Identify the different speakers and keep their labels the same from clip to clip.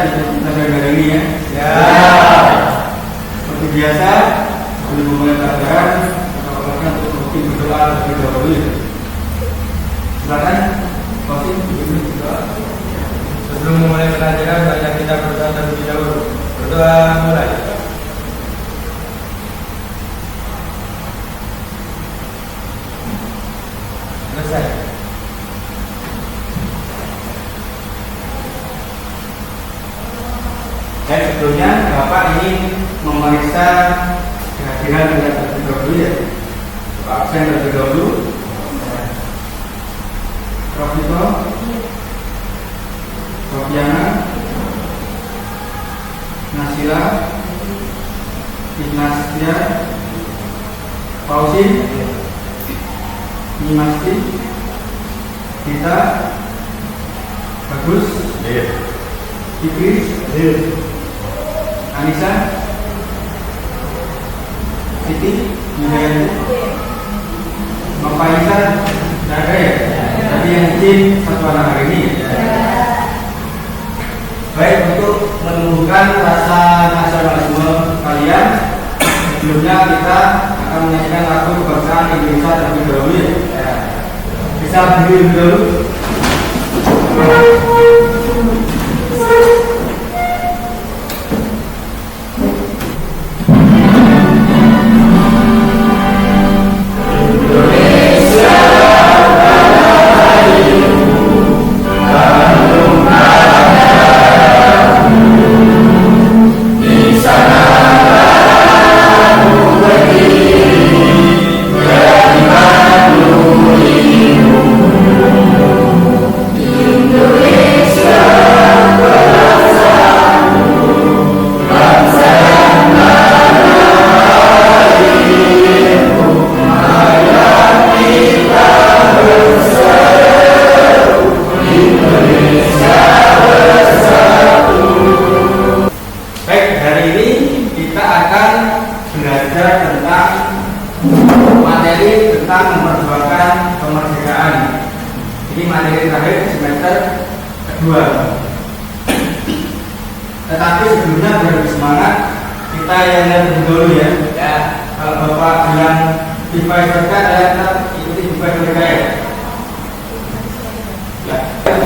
Speaker 1: pada hari ini ya.
Speaker 2: Ya.
Speaker 1: Seperti biasa, sebelum memulai pelajaran, kita untuk rutin berdoa terlebih dahulu. Silakan, Kosim, berdoa.
Speaker 2: Sebelum memulai pelajaran, banyak kita berdoa terlebih dahulu. Berdoa mulai. Selesai.
Speaker 1: Sebelumnya Bapak ingin memeriksa kehadiran kita terlebih dahulu ya. Bapak absen terlebih dahulu. Profito, Sofiana, Nasila, Ignastia, Fauzi, Nimasti, Dita, Bagus, Fikri, Anissa, Siti, Hidayat, Mafaisa, ada ya? Tapi yang izin satu anak hari ini. Baik, untuk menumbuhkan rasa nasionalisme kalian, sebelumnya kita akan menyanyikan lagu kebangsaan Indonesia terlebih dahulu ya. Bisa berdiri dulu. Tetapi sebelumnya biar lebih semangat, kita yang lihat dulu ya. Ya, kalau Bapak bilang device mereka, kita ikuti device mereka ya. Ya,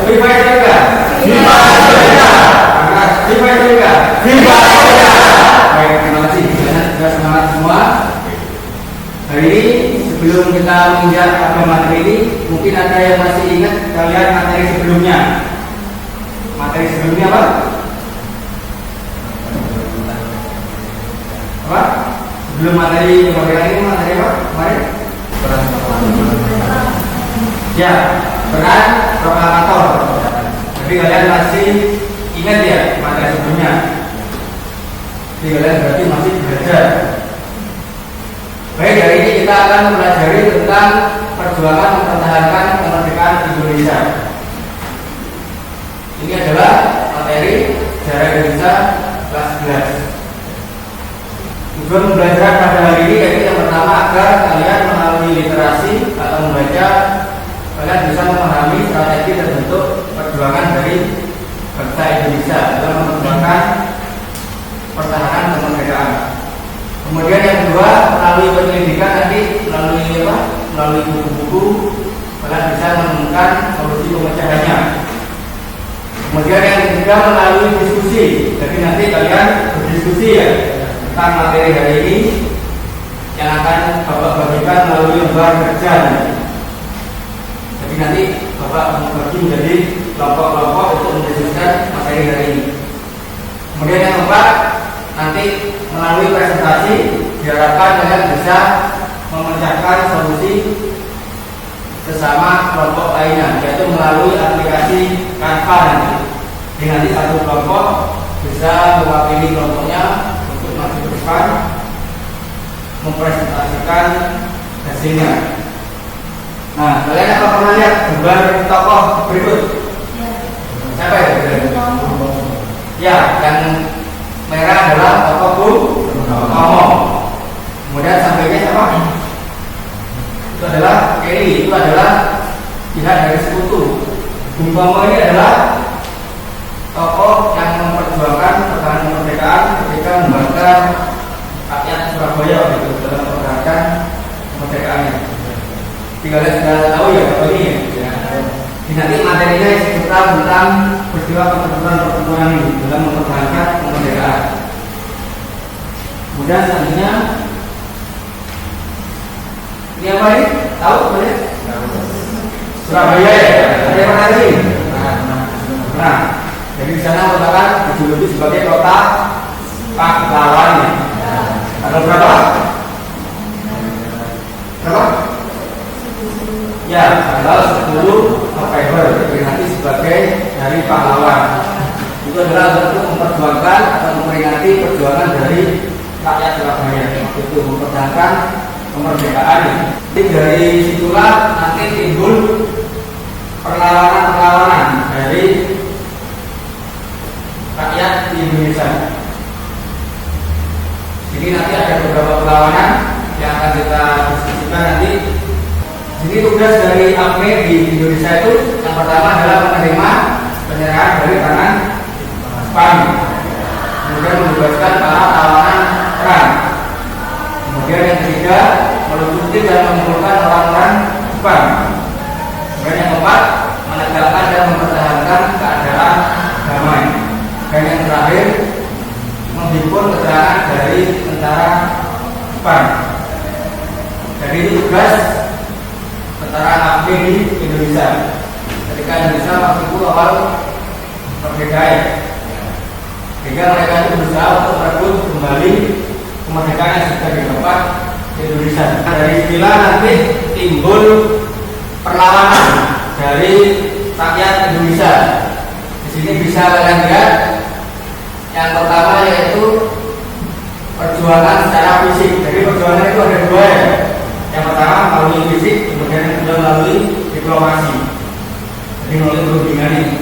Speaker 1: device mereka. Device mereka. Device mereka. Device mereka. Baik, terima kasih. Sudah semangat semua. Hari ini sebelum kita menginjak pada materi ini, mungkin ada yang masih ingat kalian materi sebelumnya. Materi sebelumnya apa? Apa? Sebelum materi kebagian ini materi apa? Kemarin? Ya, peran proklamator. Jadi kalian masih ingat ya materi sebelumnya. Jadi kalian berarti masih belajar. Baik, hari ini kita akan mempelajari tentang perjuangan mempertahankan kemerdekaan Indonesia. Ini adalah materi sejarah Indonesia kelas 11. Tujuan belajar pada hari ini yaitu yang pertama agar kalian melalui literasi atau membaca, kalian bisa memahami strategi dan bentuk perjuangan dari bangsa Indonesia dalam memperjuangkan pertahanan kemerdekaan. Kemudian yang kedua, melalui penyelidikan nanti melalui buku-buku kalian bisa menemukan solusi pemecahannya. Kemudian yang ketiga, melalui diskusi. Jadi nanti kalian berdiskusi ya tentang materi hari ini yang akan Bapak bagikan melalui lembar kerja. Jadi nanti Bapak membagi menjadi kelompok-kelompok untuk mendiskusikan materi hari ini. Kemudian yang keempat, nanti melalui presentasi diharapkan kalian bisa memecahkan solusi sesama kelompok lainnya, yaitu melalui aplikasi Canva nanti. Jadi nanti satu kelompok bisa mewakili kelompoknya untuk maju ke depan mempresentasikan hasilnya. Nah, kalian apa pernah lihat gambar tokoh berikut? Siapa ya? Ya, yang merah adalah tokoh Bung Tomo. Kemudian sampingnya siapa? Itu adalah Eli. Itu adalah pihak dari sekutu. Bung Tomo ini adalah tokoh yang kemerdekaan ketika membakar rakyat Surabaya gitu dalam mempertahankan kemerdekaannya. Tinggal sudah tahu ya Bapak ini ya. Nanti materinya seputar tentang peristiwa pertempuran ini dalam mempertahankan kemerdekaan. Kemudian selanjutnya ini apa ini? Tahu boleh? Surabaya ya. Ada yang pernah sih? Nah, jadi di sana merupakan dijuluki sebagai kota pahlawan. Tanggal berapa? Berapa? Ya, tanggal 10 November diperingati sebagai Hari Pahlawan. Itu adalah untuk memperjuangkan atau memperingati perjuangan dari rakyat Surabaya. Itu memperjuangkan kemerdekaan. Jadi dari situlah nanti timbul perlawanan-perlawanan dari rakyat di Indonesia. Jadi nanti ada beberapa perlawanan yang akan kita diskusikan nanti. Jadi tugas dari APME di Indonesia itu yang pertama adalah menerima penyerahan dari tangan Jepang, kemudian membebaskan para tawanan perang, kemudian yang ketiga meluncuti dan mengumpulkan orang-orang Jepang, kemudian yang keempat menegakkan dan mempertahankan keadaan damai, dan yang terakhir menghimpun keterangan dari tentara Jepang. Jadi itu tugas tentara APME di Indonesia ketika Indonesia waktu itu awal merdeka, sehingga mereka itu berusaha untuk merebut kembali kemerdekaan yang sudah didapat di Indonesia. Dari sinilah nanti timbul perlawanan dari rakyat Indonesia. Di sini bisa kalian lihat yang pertama yaitu perjuangan secara fisik. Jadi perjuangan itu ada dua ya. Yang pertama melalui fisik, kemudian yang kedua melalui diplomasi. Jadi melalui perundingan ini.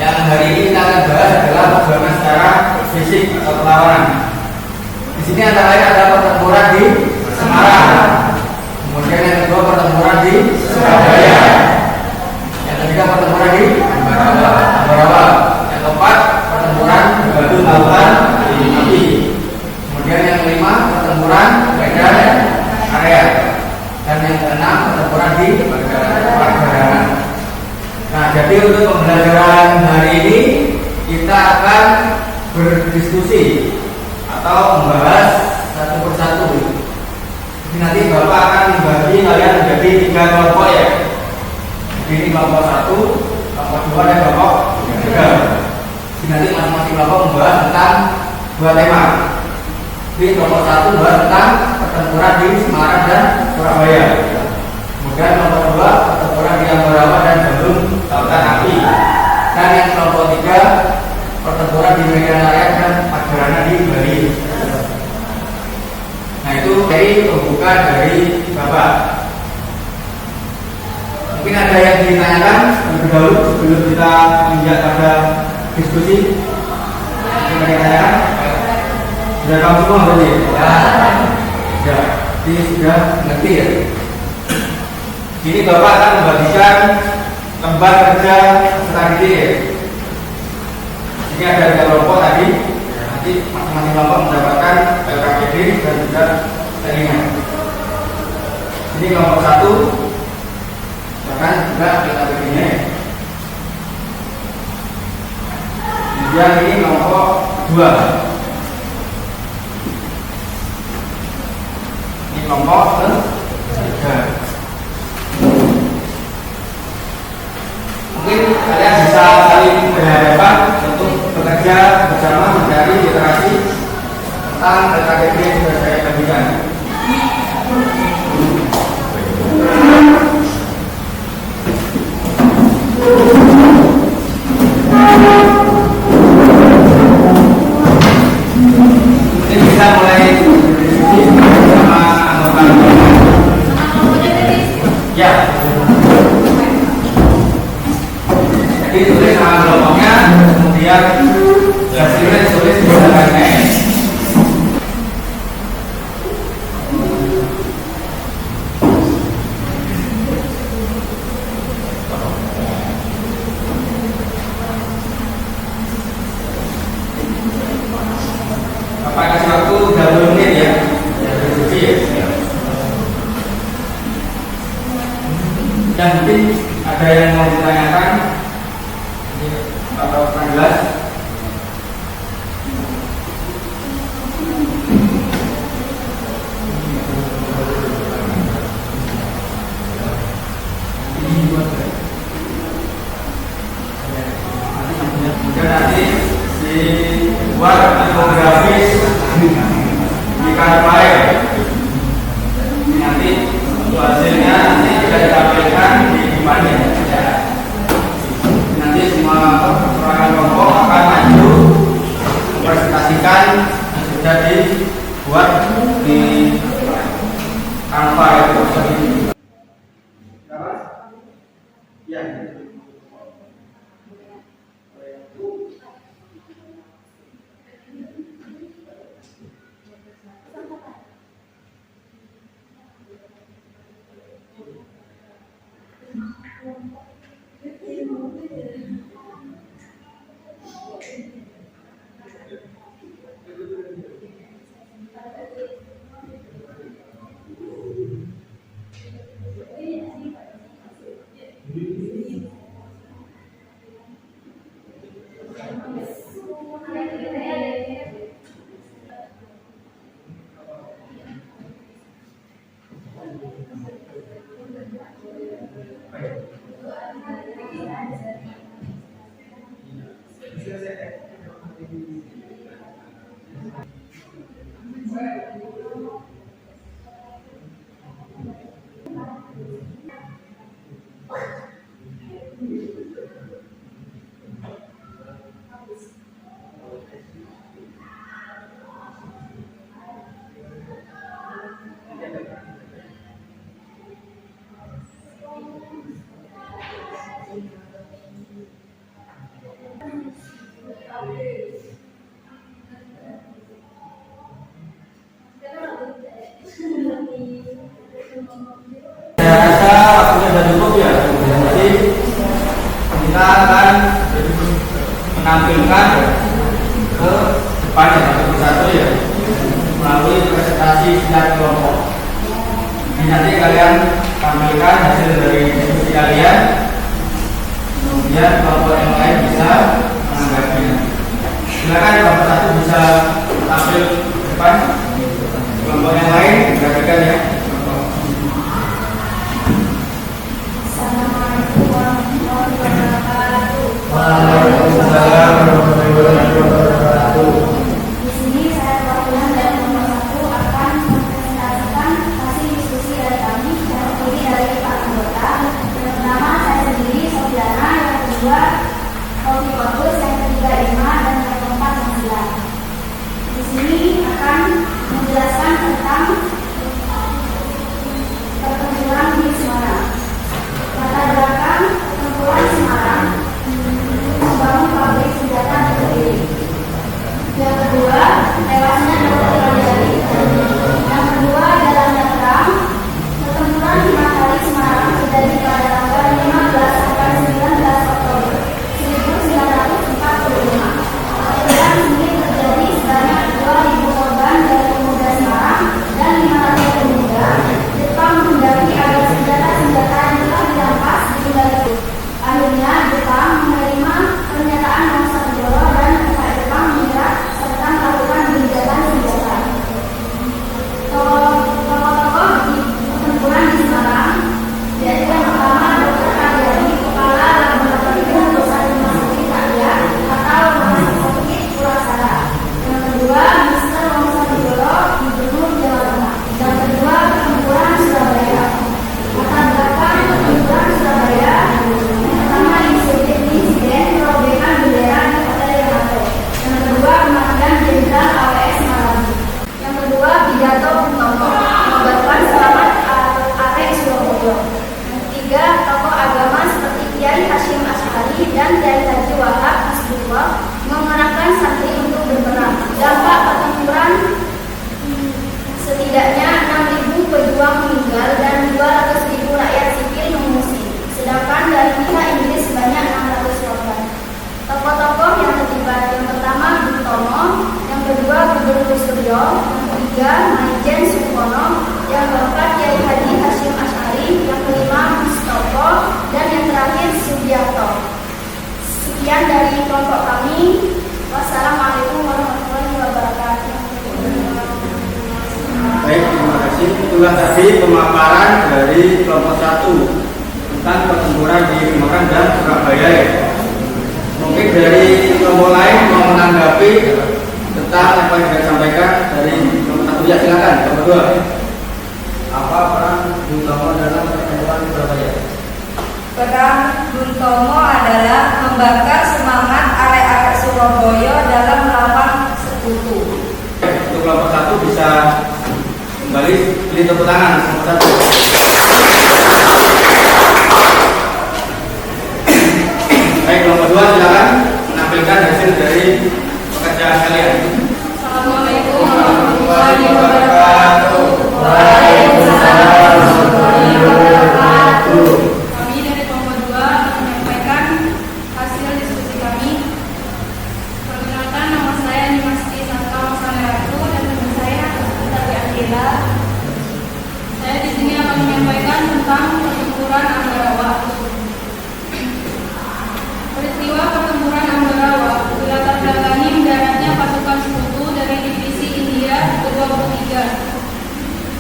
Speaker 1: Yang hari ini kita akan bahas adalah perjuangan secara fisik atau perlawanan. Di sini antara lain ada pertempuran di Semarang, kemudian yang kedua pertempuran di Surabaya, yang ketiga pertempuran di Ambarawa, yang keempat pertempuran di Batu Lautan di Mati, kemudian yang kelima pertempuran Medan area, dan yang keenam pertempuran di Padalarang. Nah, jadi untuk pembelajaran hari ini kita akan berdiskusi atau membahas satu persatu. Jadi nanti Bapak akan membagi kalian menjadi 3 kelompok ya. Jadi ini kelompok 1, kelompok 2 dan kelompok 3. Jadi nanti masing-masing kelompok membahas tentang 2 tema. Jadi kelompok 1 membahas tentang pertempuran di Semarang dan Surabaya. Kemudian kelompok 2 pertempuran di Ambarawa dan Bandung Lautan Api. Dan yang kelompok 3 pertempuran di Medan Area dan Padalarang di Bali. Nah itu dari pembuka dari Bapak. Mungkin ada yang ditanyakan terlebih dahulu sebelum kita menginjak pada diskusi. Mungkin ada yang ditanyakan? Sudah tahu semua berarti? Ya, ini sudah ngerti ya. Ini Bapak akan membagikan lembar kerja peserta didik ya. Ini ada 3 kelompok tadi. Nanti masing-masing kelompok mendapatkan LKPD dan juga telinga. Ini kelompok 1 bahkan juga LKPD-nya. Kemudian ini kelompok 2. Ini kelompok 3. Mungkin kalian bisa saling berhadapan untuk bekerja bersama mencari literasi tentang LKPD yang sudah saya bagikan. Mungkin bisa mulai berdiskusi bersama anggota. Ya. Jadi tulis nama kelompoknya, kemudian hasilnya ditulis di belakangnya. Bapak kasih waktu 30 menit ya. Ya, diskusi ya. Yang mungkin ada yang mau ditanyakan, Bapak kurang jelas. Mungkin nanti dibuat infografis di file. Nanti untuk hasilnya nanti bisa ditampilkan di depannya ya. Nanti semua perwakilan kelompok akan maju mempresentasikan yang sudah dibuat di Canva itu. Ya. Saya rasa waktunya sudah cukup ya. Jadi kita akan menampilkan ke depan ya, satu persatu ya, melalui presentasi setiap kelompok. Ini nanti kalian tampilkan hasil dari diskusi kalian, kemudian kelompok yang lain bisa menanggapinya. Silakan kelompok satu bisa tampil ke depan, kelompok yang lain perhatikan ya. Waalaikumsalam warahmatullahi wabarakatuh.
Speaker 3: Di sini saya perwakilan dari nomor 1 akan mempresentasikan hasil diskusi dari kami yang terdiri dari 4 anggota. Yang pertama saya sendiri, Sofiana. Yang kedua, Rofi Bagus. Yang ketiga, Ima. Dan yang keempat, Nasila. Di sini akan menjelaskan tentang pertempuran di Semarang. Latar belakang pertempuran Semarang membangun pabrik senjata berdiri. Yang kedua, tewasnya Dr. Rajali. Yang kedua, jalannya perang. Pertempuran 5 kali Semarang terjadi pada tanggal 15 sampai 19 Oktober 1945. Pertempuran ini terjadi sebanyak 2.000 korban dari pemuda Semarang dan 500 pemuda. Jepang menghendaki agar senjata-senjata yang telah dirampas dikembalikan. Akhirnya Jepang menerima pernyataan Wangsa Negoro dan pihak Jepang menyerah serta melakukan gencatan senjata. Tokoh-tokoh di pertempuran di Semarang yaitu yang pertama Dr. Karyadi, Kepala Laboratorium Pusat Rumah Sakit Rakyat atau Rumah Sakit Purasara. Yang kedua, Mr. Wangsa Negoro, Gubernur Jawa Tengah. Yang kedua, pertempuran Surabaya. Latar belakang pertempuran Surabaya. Pertama, insiden perobekan bendera di Hotel Yamato. Yang kedua, kematian Jenderal AWS Malabi. Yang kedua, pidato Bung Tomo mengobatkan selamat arek Surabaya. Yang ketiga, tokoh agama seperti Kiai Hasyim Asy'ari dan Kiai Haji Wahab Hasbullah mengerahkan santri untuk berperang. Dampak pertempuran setidaknya 6.000 pejuang meninggal dan 200.000 rakyat sipil mengungsi. Sedangkan dari pihak Inggris sebanyak 600 korban. Tokoh-tokoh yang terlibat, yang pertama Bung Tomo, yang kedua Bung Gubernur Suryo, yang ketiga Maijen Supono, yang keempat Kiai Haji Hasyim Asy'ari, yang kelima Mustopo, dan yang terakhir Sugiarto. Sekian dari kelompok kami. Wassalamualaikum warahmatullahi wabarakatuh.
Speaker 1: Baik, terima kasih. Itulah tadi pemaparan dari kelompok 1 tentang pertempuran di Semarang dan Surabaya. Mungkin dari kelompok lain mau menanggapi tentang apa yang saya sampaikan dari kelompok 1. Ya, silakan. Kelompok 2. Apa peran Bung Tomo dalam pertempuran di Surabaya?
Speaker 4: Peran Bung Tomo adalah membakar semangat arek-arek Surabaya dalam melawan sekutu.
Speaker 1: Untuk kelompok 1 bisa kembali beri tepuk tangan kelompok 1. Baik, kelompok 2 silakan menampilkan hasil dari pekerjaan kalian.
Speaker 4: Assalamualaikum warahmatullahi wabarakatuh.
Speaker 3: Waalaikumsalam warahmatullahi wabarakatuh.
Speaker 4: Kami dari kelompok 2 menyampaikan hasil diskusi kami. Perkenalkan, nama saya Nimasti Santa Masaneratu dan teman saya Tati Akila. Saya di sini akan menyampaikan tentang pertempuran Ambarawa. Peristiwa pertempuran Ambarawa dilatar belakangi mendaratnya pasukan sekutu dari divisi India ke-23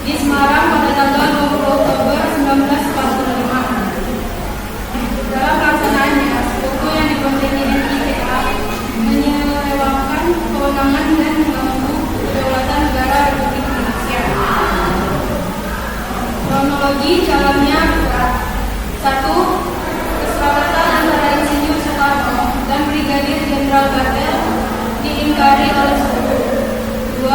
Speaker 4: di Semarang pada tanggal 20 Oktober 1945. Dalam pelaksanaannya, sekutu yang dibentengi NITA menyelewengkan kewenangan dan mengganggu kedaulatan negara Republik Indonesia. Kronologi jalannya berat. 1. Kesepakatan antara Insinyur Soekarno dan Brigadir Jenderal Gatel diingkari oleh sekutu. 2.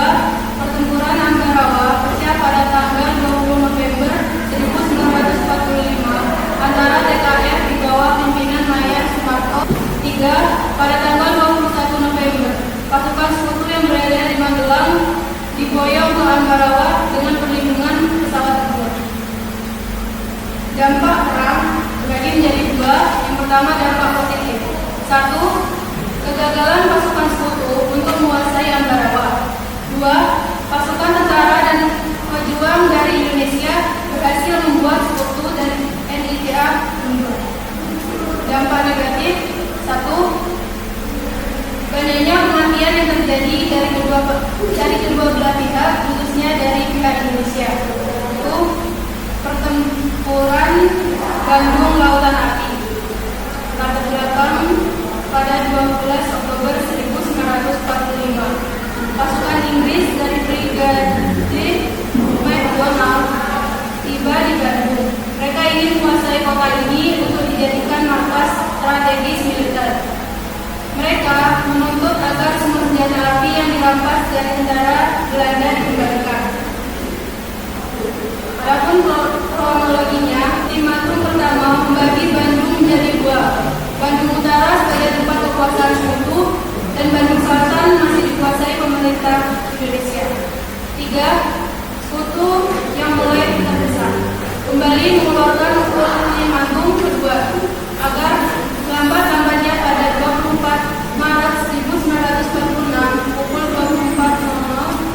Speaker 4: Pertempuran Ambarawa pecah pada tanggal 20 November 1945 antara TKF di bawah pimpinan Mayor Soeharto. 3. Pada tanggal 21 November, pasukan sekutu yang berada di Magelang diboyong ke Ambarawa dengan perlindungan pesawat tempur. Dampak perang dibagi menjadi 2. Yang pertama, dampak positif. 1. Kegagalan pasukan sekutu untuk menguasai Ambarawa. 2. Pasukan tentara dan pejuang dari Indonesia berhasil membuat sekutu dan NITA mundur. Dampak negatif. 1. Banyaknya kematian yang terjadi dari kedua belah pihak, khususnya dari pihak Indonesia. 1. Pertempuran Bandung Lautan Api. Latar belakang pada 12 Oktober 1945. Pasukan Inggris dari Brigade McDonald tiba di Bandung. Mereka ingin menguasai kota ini untuk dijadikan markas strategis militer. Mereka menuntut agar semua senjata api yang dirampas dari tentara Belanda dikembalikan. Adapun kronologinya, tim Matung pertama membagi Bandung menjadi 2. Bandung Utara sebagai tempat kekuasaan sekutu dan Bandung Selatan masih dikuasai pemerintah Indonesia. 3. Sekutu yang mulai terdesak kembali mengeluarkan ultimatum kedua agar lambat-lambatnya pada 24 Maret 1946 pukul 24.00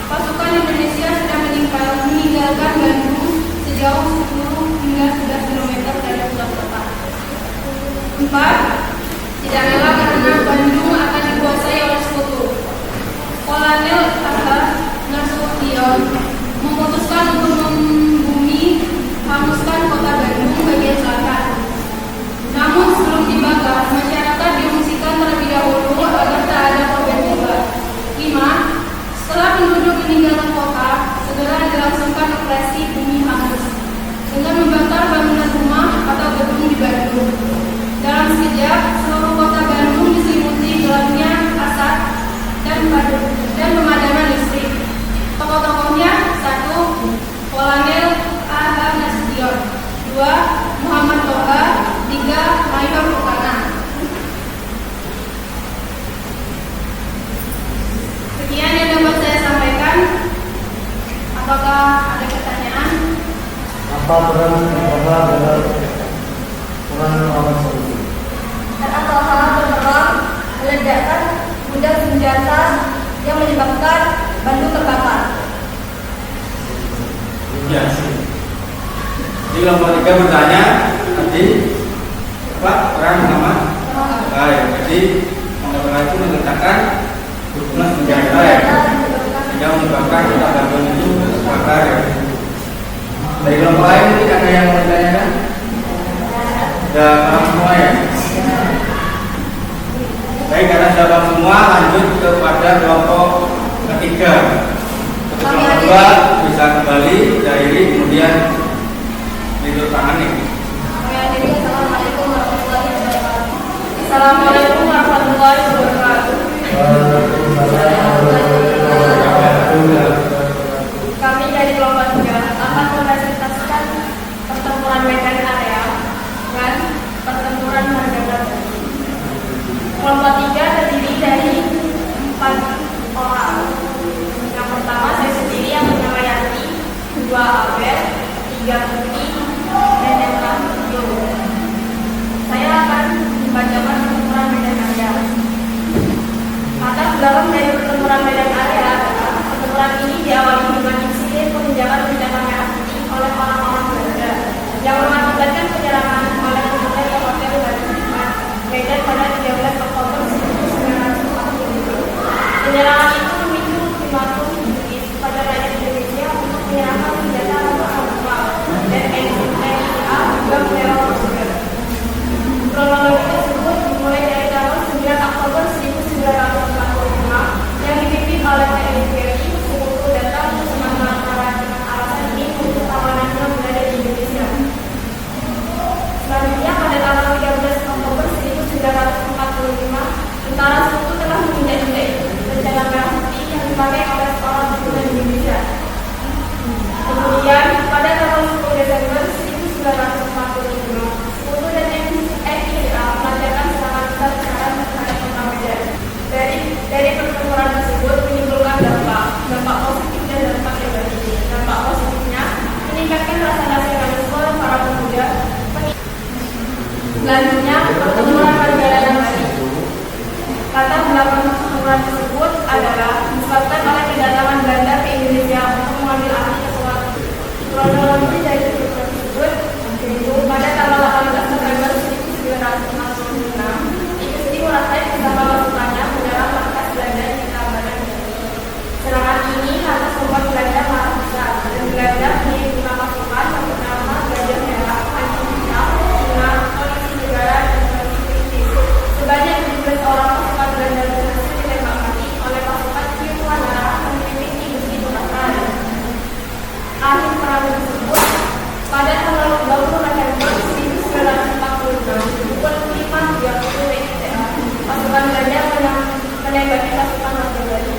Speaker 4: pasukan Indonesia sudah meninggalkan Bandung sejauh 10 hingga 11 km dari pusat kota. 4. Tidak rela karena Bandung akan dikuasai oleh sekutu. Kolonel Ahmad Nasution memutuskan untuk membumi hanguskan kota Bandung bagian selatan. Namun sebelum dibakar, masyarakat diungsikan terlebih dahulu agar tak ada korban jiwa. 5. Setelah penduduk meninggalkan kota, segera dilangsungkan operasi bumi hangus dengan membakar bangunan rumah atau gedung di Bandung. Dalam sekejap, seluruh kota Bandung diselimuti gelapnya asap dan pemadaman listrik. Tokoh-tokohnya: 1. Kolonel A.H. Nasution. 2. Muhammad Toha. 3. Mayor Rukana. Sekian yang dapat saya sampaikan. Apakah ada pertanyaan?
Speaker 1: Apa peran negara dalam peran melawan sekutu?
Speaker 3: Dan atau hal berperang, meledakkan gudang senjata yang menyebabkan bandung terbakar.
Speaker 1: Ya. Di kelompok 3 bertanya tadi apa peran nama baik. Jadi peran itu mengatakan hubungan senjata ya, yang menyebabkan kita bandung itu terbakar ya. Dari kelompok lain mungkin ada yang mau ditanyakan? Sudah paham semua ya? Baik, karena sudah paham semua, lanjut kepada kelompok ketiga. Kelompok kedua bisa kembali dari kemudian tidur tangan nih.
Speaker 3: Assalamualaikum warahmatullahi wabarakatuh.
Speaker 4: Assalamualaikum warahmatullahi wabarakatuh. Kami dari kelompok 3 akan mempresentasikan pertempuran medan area dan pertempuran harga data. Kelompok 3 terdiri dari 4 orang. Yang pertama saya sendiri yang bernama Yanti, 2 Abel, 3 Putri, dan yang terakhir Yo. Saya akan membacakan pertempuran medan area. Latar belakang dari pertempuran medan area adalah pertempuran ini diawali dengan insiden penindakan merah putih oleh orang-orang Belanda yang mengakibatkan penyerangan oleh pemuda di Hotel Medan pada 13 Oktober 1945. Penyerangan itu memicu ultimatum Inggris pada rakyat Indonesia untuk menyerahkan senjata rasional dan NIA juga meneror Portugal. Kronologi tersebut dimulai dari tanggal 9 Oktober 1945 yang dipimpin oleh TNI Sekutu datang bersama dengan alasan ini untuk amanahnya berada di Indonesia. Selanjutnya pada tanggal 13 Oktober 1945 tentara Sekutu telah menginjak-injak rencana merah putih yang dipakai oleh seorang pemuda di Indonesia. Kemudian pada tanggal 10 Desember 1945 Sekutu dan NIA melancarkan serangan besar-besaran terhadap kota Medan. Dari pertempuran tersebut menimbulkan dampak positif dan dampak negatif. Dampak positifnya meningkatkan rasa nasionalisme para pemuda. Selanjutnya pertempuran Margahayan tadi. Latar belakang pertempuran tersebut adalah disebabkan oleh kedatangan Belanda ke Indonesia untuk mengambil alih kekuasaan. Kronologi dari pertempuran tersebut yaitu pada tanggal 18 November 1946 Igusti Ngurah Rai bersama pasukannya menyerang markas Belanda di Tabanan. Serangan ini lantas membuat Belanda marah besar dan Belanda mengirimkan pasukan yang bernama Gajah Merah, Panji Hitam, dengan polisi negara dan polisi British. Sebanyak 17 orang pasukan Belanda berhasil ditembak mati oleh pasukan Kiruanara yang dipimpin Igusti Ngurah Rai. Akhir perang tersebut pada tanggal 20 November 1946 pukul 5.30 WIB pasukan Belanda menembaki pasukan artileri.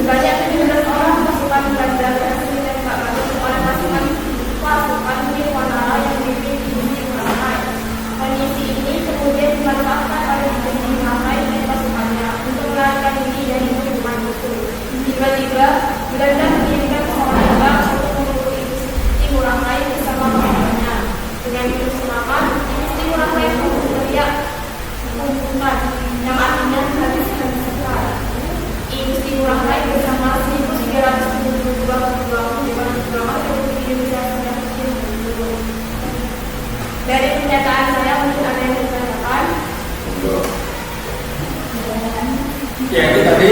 Speaker 4: Sebanyak 17 orang pasukan Belanda berhasil ditembak mati oleh pasukan Kiruanara yang dipimpin Igusti Ngurah Rai. Kondisi ini kemudian dimanfaatkan oleh Igusti Ngurah Rai dan pasukannya untuk melarikan diri dari hukuman itu. Tiba-tiba Belanda mengirimkan pesawat terbang untuk memburu Igusti Ngurah Rai bersama pasukannya. Dengan itu semangat, Igusti Ngurah Rai pun berteriak "Kumpulan", yang artinya habis-habisan. Igusti Ngurah Rai bersama 1.372 pejuang Republik Indonesia sudah berhasil. Dari pernyataan saya mungkin ada yang ditanyakan.
Speaker 1: Ya, itu tadi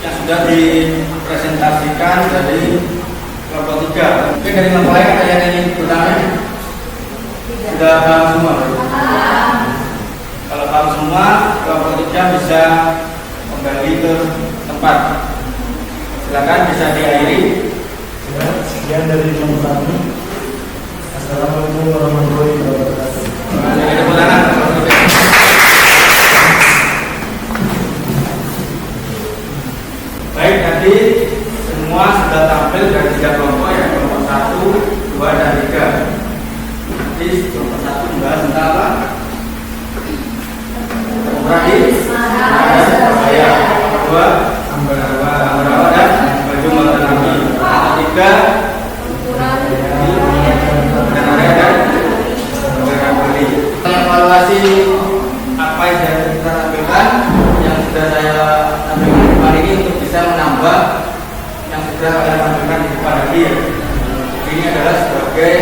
Speaker 1: yang sudah dipresentasikan dari kelompok 3. Mungkin dari kelompok lain ada yang ingin bertanya? Sudah paham semua? Kalau paham semua, kelompok 3 bisa kembali ke tempat. Silakan bisa diakhiri.
Speaker 2: Sekian dari kelompok kami. Assalamualaikum warahmatullahi wabarakatuh.
Speaker 1: Tepuk tangan. Baik, tadi semua sudah tampil dari 3 kelompok ya, kelompok 1, 2, dan 3. Nanti kelompok 1 membahas tentang apa? Terakhir, saya. Kedua, Ambarawa dan Baju Matanami. Ketiga, evaluasi apa yang sudah kita tampilkan, yang sudah saya tampilkan kemarin ini untuk bisa menambah menambah yang sudah kalian sampaikan di depan tadi ya. Ini adalah sebagai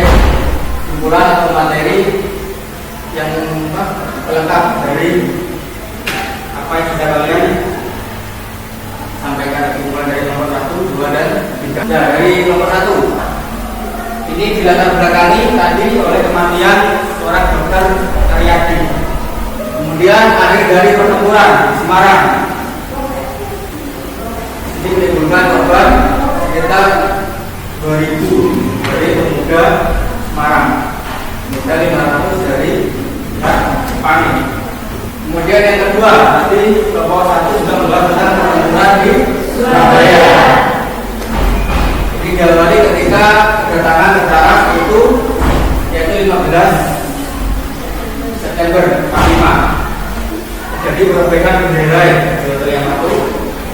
Speaker 1: kumpulan atau materi yang pelengkap dari apa yang sudah kalian sampaikan. Kumpulan dari nomor 1, 2, dan 3. Nah, dari nomor 1 ini dilatar belakangi tadi oleh kematian seorang dokter Karyadi. Kemudian akhir dari pertempuran di Semarang. Ini menimbulkan korban sekitar 2000 dari pemuda Semarang. Kemudian 500 dari Jepang. Kemudian yang kedua, nanti kelompok 1 juga membahas tentang pertempuran di Surabaya. Ini diawali ketika kedatangan tentara itu yaitu 15 September 45. Jadi perbaikan bendera yang satu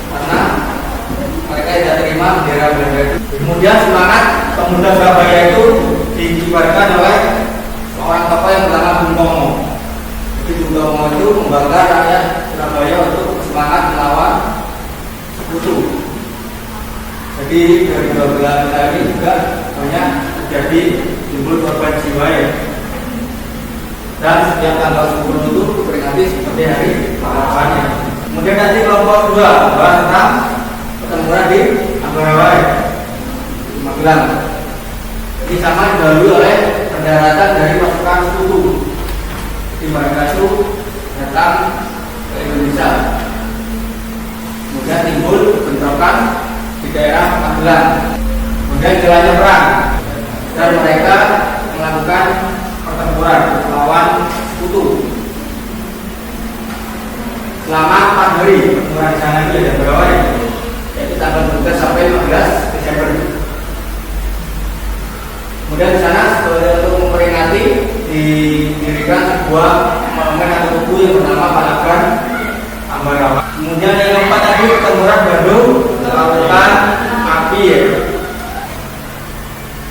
Speaker 1: karena mereka tidak terima bendera Belanda itu. Kemudian semangat pemuda Surabaya itu dikibarkan oleh seorang tokoh yang bernama Bung Tomo. Jadi Bung Tomo itu membanggakan rakyat Surabaya untuk semangat melawan sekutu. Jadi dari dua belah ini juga banyak terjadi timbul korban jiwa ya. Dan setiap tanggal 10 itu diperingati seperti hari pahlawannya. Kemudian nanti kelompok 2 bahas tentang pertempuran di Ambarawa, Magelang. Ini sama didahului oleh pendaratan dari pasukan sekutu. Jadi mereka itu datang ke Indonesia. Kemudian timbul bentrokan di daerah Magelang. Kemudian jalannya perang dan mereka melakukan pertempuran melawan sekutu selama 4 hari. Pertempuran di sana itu ada berapa hari? Yaitu tanggal 12 sampai 15 Desember. Kemudian di sana untuk memperingati didirikan sebuah monumen atau tugu yang bernama Palagan Ambarawa. Kemudian yang keempat tadi pertempuran Bandung Lautan Api ya.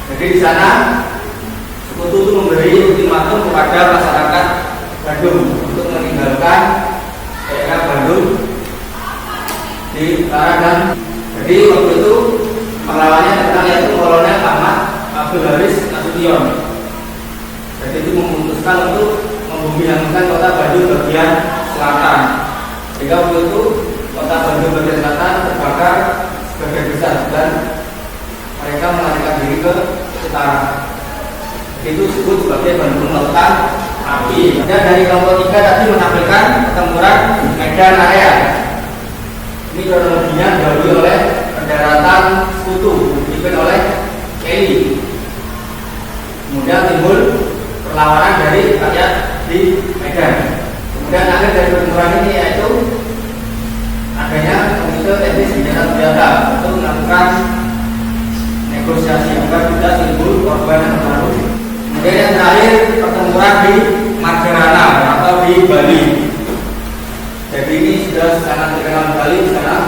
Speaker 1: Jadi di sana sekutu itu memberi ultimatum kepada masyarakat Bandung untuk meninggalkan daerah Bandung di utara dan jadi waktu itu pahlawannya terkenal yaitu Kolonel Ahmad Abdul Haris Nasution. Jadi itu memutuskan untuk membumi-hanguskan kota Bandung bagian selatan. Sehingga waktu itu kota Bandung bagian selatan terbakar sebagian besar dan mereka melarikan diri ke utara. Itu disebut sebagai Bandung Lautan Api. Dan dari kelompok 3 tadi menampilkan pertempuran Medan Area. Ini kronologinya didahului oleh pendaratan sekutu dipimpin oleh Kelly. Kemudian timbul perlawanan dari rakyat di Medan. Kemudian akhir dari pertempuran ini yaitu adanya komite teknis senjata untuk melakukan negosiasi agar tidak timbul korban yang terlalu. Kemudian yang terakhir pertempuran di Magelang atau di Bali. Jadi ini sudah sangat terkenal di Bali karena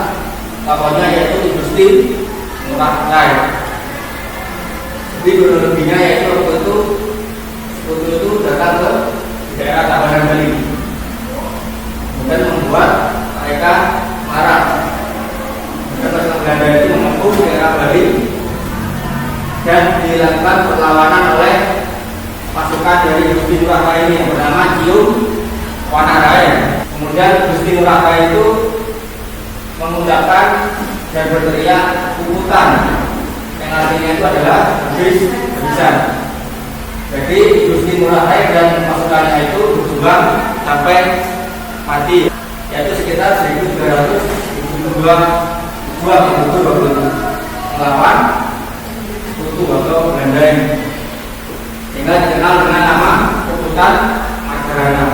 Speaker 1: tokohnya yaitu Gusti Ngurah Rai. Jadi kronologinya yaitu waktu itu sekutu itu datang ke daerah Tabanan Bali. Kemudian membuat mereka marah. Dan pasukan Belanda itu mengepung daerah Bali dan dilakukan perlawanan oleh pasukan dari Gusti Ngurah Rai ini yang bernama Cium Wanarai. Kemudian Gusti Ngurah Rai itu mengucapkan dan berteriak kukutan yang artinya itu adalah habis-habisan. Jadi Gusti Ngurah Rai dan pasukannya itu berjuang sampai mati, yaitu sekitar 1372 waktu itu melawan sekutu atau Belanda ini, sehingga dikenal dengan nama Kukutan Magelang.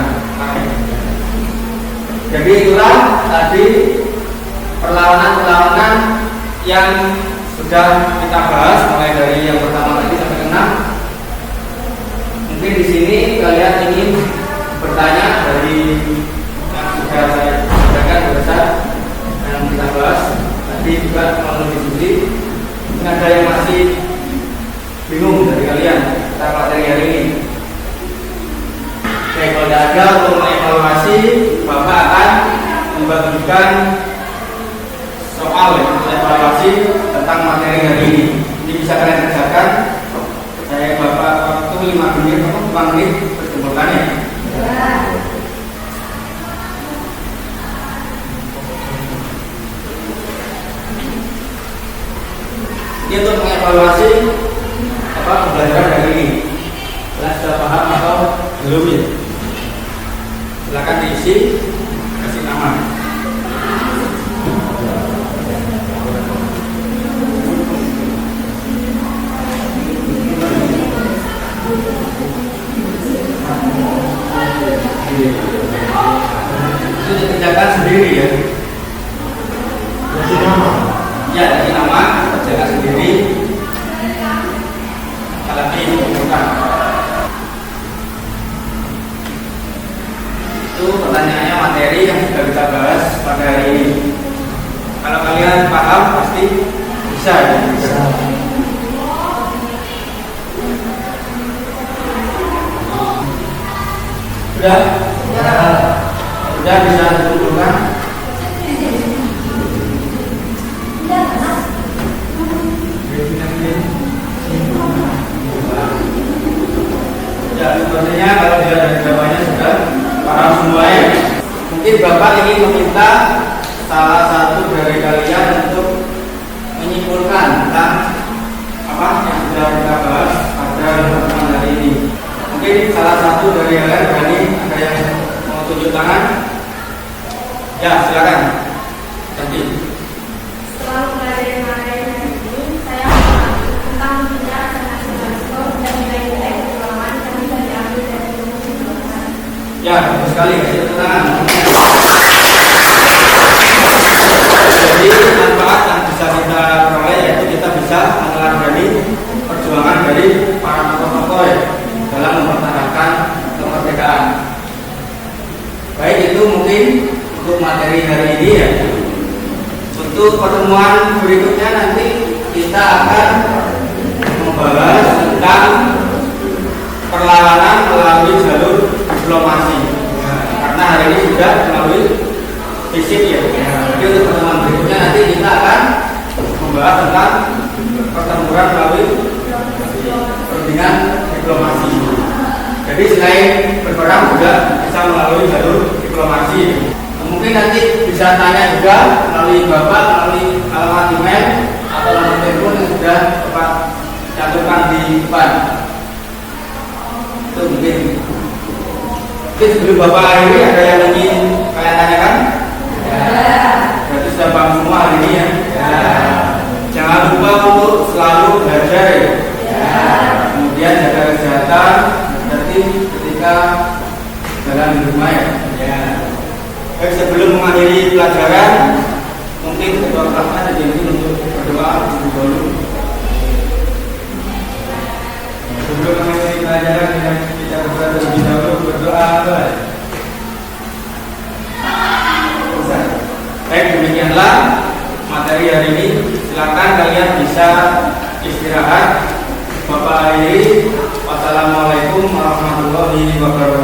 Speaker 1: Jadi itulah tadi perlawanan-perlawanan yang sudah kita bahas mulai dari yang pertama tadi sampai ke 6. Mungkin di sini kalian ingin bertanya dari yang sudah saya sampaikan berdasar yang kita bahas tadi juga melalui diskusi. Mungkin ada yang masih bingung dari kalian tentang materi hari ini. Oke, kalau tidak ada untuk mengevaluasi, Bapak akan membagikan soal evaluasi pembelajaran hari ini. Kalian sudah paham atau belum ya? Silakan diisi, kasih nama. Itu dikerjakan sendiri ya. Ya, kasih nama, kerjakan sendiri. Kalau ini bukan. Itu pertanyaannya materi yang sudah kita bahas pada hari ini. Kalau kalian paham pasti bisa ya. Sudah? Sudah bisa dikumpulkan? Ya, sepertinya kalau dia dari jawabannya sudah paham semua ya. Mungkin Bapak ingin meminta salah satu dari kalian untuk menyimpulkan tentang apa yang sudah kita bahas pada pertemuan hari ini. Mungkin salah satu dari kalian berani, ada yang mau tunjuk tangan? Ya, silakan. Nanti.
Speaker 3: Setelah mempelajari materi hari ini, saya mengambil tentang bidang nasionalisme dan nilai-nilai perjuangan yang bisa diambil dari ilmu perjuangan.
Speaker 1: Ya, bagus sekali. Kasih tepuk tangan. Jadi manfaat yang bisa kita peroleh yaitu kita bisa meneladani perjuangan dari para tokoh-tokoh ya, dalam mempertahankan kemerdekaan. Baik, itu mungkin untuk materi hari ini ya. Untuk pertemuan berikutnya nanti kita akan membahas tentang perlawanan melalui jalur diplomasi. Karena hari ini sudah melalui fisik ya. Jadi untuk pertemuan berikutnya nanti kita akan membahas tentang pertempuran melalui perundingan diplomasi. Jadi selain berperang juga bisa melalui jalur diplomasi. Mungkin nanti bisa tanya juga melalui Bapak, melalui alamat email atau nomor telepon yang sudah Bapak cantumkan di depan. Itu mungkin. Mungkin sebelum Bapak akhiri ada yang ingin kalian tanyakan? Ya. Berarti sudah paham semua hari ini ya? Ya. Jangan lupa untuk selalu belajar ya. Ya. Kemudian jaga kesehatan, berarti ketika jalan di rumah ya. Ya. Baik, sebelum mengakhiri pelajaran, mungkin kedua kelas ada janji untuk berdoa dulu. Sebelum mengakhiri pelajaran, kita terlebih dahulu berdoa. Baik, demikianlah materi hari ini. Silakan kalian bisa istirahat. Bapak akhiri. Wassalamualaikum warahmatullahi wabarakatuh.